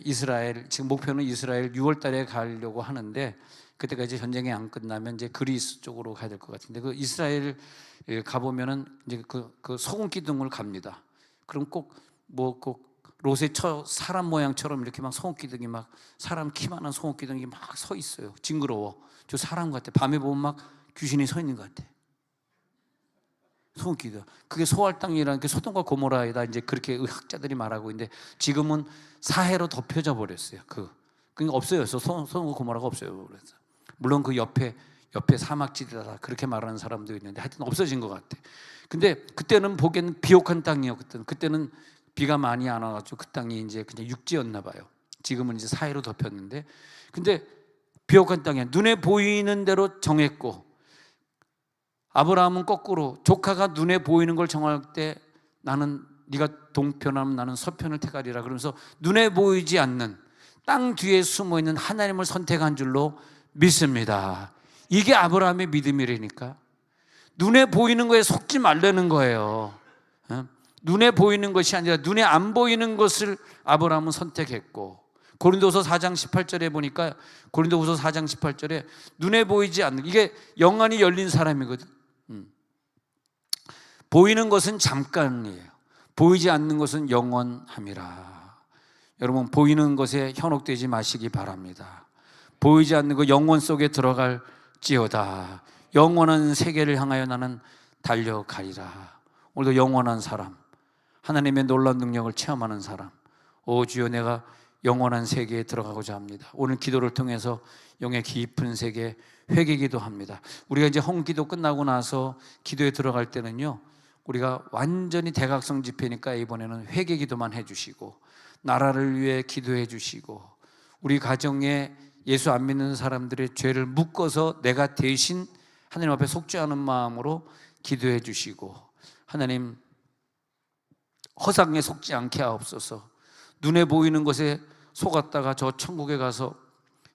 이스라엘, 지금 목표는 이스라엘 6월 달에 가려고 하는데 그때까지 전쟁이 안 끝나면 이제 그리스 쪽으로 가야 될 것 같은데, 그 이스라엘 가보면은 이제 그 소금 기둥을 갑니다. 그럼 꼭 롯의 사람 모양처럼 이렇게 막 소금 기둥이 막 사람 키만한 소금 기둥이 막 서 있어요. 징그러워. 저 사람 같아. 밤에 보면 막 귀신이 서 있는 것 같아. 소금 기둥. 그게 소알 땅이라는 게 소돔과 고모라에다 이제 그렇게 의학자들이 말하고 있는데 지금은 사해로 덮여져 버렸어요. 그러니까 없어요. 소돔과 고모라가 없어요. 그래서 물론 그 옆에 사막지대다 그렇게 말하는 사람도 있는데 하여튼 없어진 것 같아. 근데 그때는 보기에는 비옥한 땅이었거든. 그때는 비가 많이 안 와가지고 그 땅이 이제 그냥 육지였나 봐요. 지금은 이제 사해로 덮였는데, 근데 비옥한 땅이야. 눈에 보이는 대로 정했고, 아브라함은 거꾸로 조카가 눈에 보이는 걸 정할 때 나는 네가 동편하면 나는 서편을 택하리라 그러면서 눈에 보이지 않는 땅 뒤에 숨어있는 하나님을 선택한 줄로 믿습니다. 이게 아브라함의 믿음이라니까. 눈에 보이는 거에 속지 말라는 거예요. 눈에 보이는 것이 아니라 눈에 안 보이는 것을 아브라함은 선택했고, 고린도후서 4장 18절에 보니까, 고린도후서 4장 18절에 눈에 보이지 않는, 이게 영안이 열린 사람이거든. 보이는 것은 잠깐이에요. 보이지 않는 것은 영원함이라. 여러분, 보이는 것에 현혹되지 마시기 바랍니다. 보이지 않는 것 영원 속에 들어갈지어다. 영원한 세계를 향하여 나는 달려가리라. 오늘도 영원한 사람, 하나님의 놀라운 능력을 체험하는 사람, 오 주여, 내가 영원한 세계에 들어가고자 합니다. 오늘 기도를 통해서 영의 깊은 세계 회개 기도합니다. 우리가 이제 헌기도 끝나고 나서 기도에 들어갈 때는요, 우리가 완전히 대각성 집회니까 이번에는 회개 기도만 해주시고, 나라를 위해 기도해 주시고, 우리 가정에 예수 안 믿는 사람들의 죄를 묶어서 내가 대신 하나님 앞에 속죄하는 마음으로 기도해 주시고, 하나님 허상에 속지 않게 하옵소서. 눈에 보이는 것에 속았다가 저 천국에 가서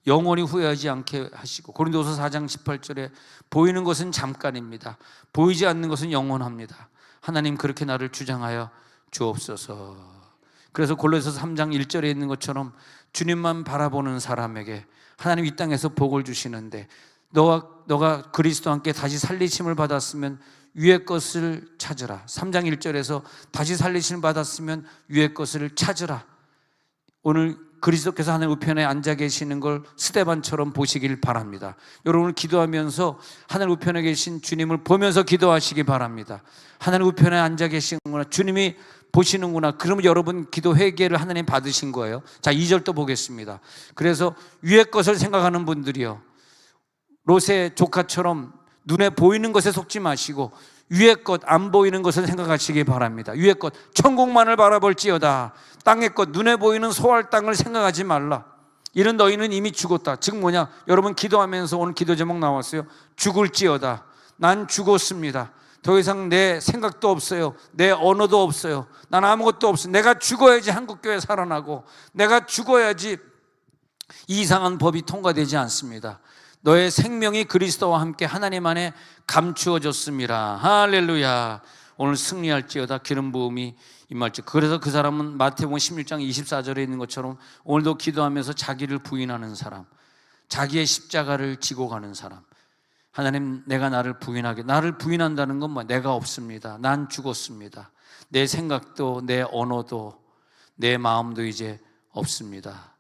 영원히 후회하지 않게 하시고, 고린도서 4장 18절에 보이는 것은 잠깐입니다. 보이지 않는 것은 영원합니다. 하나님 그렇게 나를 주장하여 주옵소서. 그래서 골로새서 3장 1절에 있는 것처럼 주님만 바라보는 사람에게 하나님 이 땅에서 복을 주시는데, 너가 그리스도와 함께 다시 살리심을 받았으면 위의 것을 찾으라. 3장 1절에서 다시 살리심을 받았으면 위의 것을 찾으라. 오늘 그리스도께서 하늘 우편에 앉아 계시는 걸 스데반처럼 보시길 바랍니다. 여러분을 기도하면서 하늘 우편에 계신 주님을 보면서 기도하시기 바랍니다. 하늘 우편에 앉아 계시는구나, 주님이 보시는구나. 그러면 여러분 기도 회개를 하나님 받으신 거예요. 자, 2절 또 보겠습니다. 그래서 위의 것을 생각하는 분들이요, 롯의 조카처럼 눈에 보이는 것에 속지 마시고 위의 것, 안 보이는 것을 생각하시기 바랍니다. 위의 것, 천국만을 바라볼지어다. 땅의 것, 눈에 보이는 소할 땅을 생각하지 말라. 이런 너희는 이미 죽었다. 즉 뭐냐, 여러분 기도하면서 오늘 기도 제목 나왔어요. 죽을지어다. 난 죽었습니다. 더 이상 내 생각도 없어요. 내 언어도 없어요. 난 아무것도 없어요. 내가 죽어야지 한국교회 살아나고, 내가 죽어야지 이 이상한 법이 통과되지 않습니다. 너의 생명이 그리스도와 함께 하나님 안에 감추어졌습니다. 할렐루야. 오늘 승리할지어다. 기름 부음이 임할지. 그래서 그 사람은 마태복음 16장 24절에 있는 것처럼 오늘도 기도하면서 자기를 부인하는 사람, 자기의 십자가를 지고 가는 사람. 하나님, 내가 나를 부인하게. 나를 부인한다는 건 뭐? 내가 없습니다. 난 죽었습니다. 내 생각도 내 언어도 내 마음도 이제 없습니다.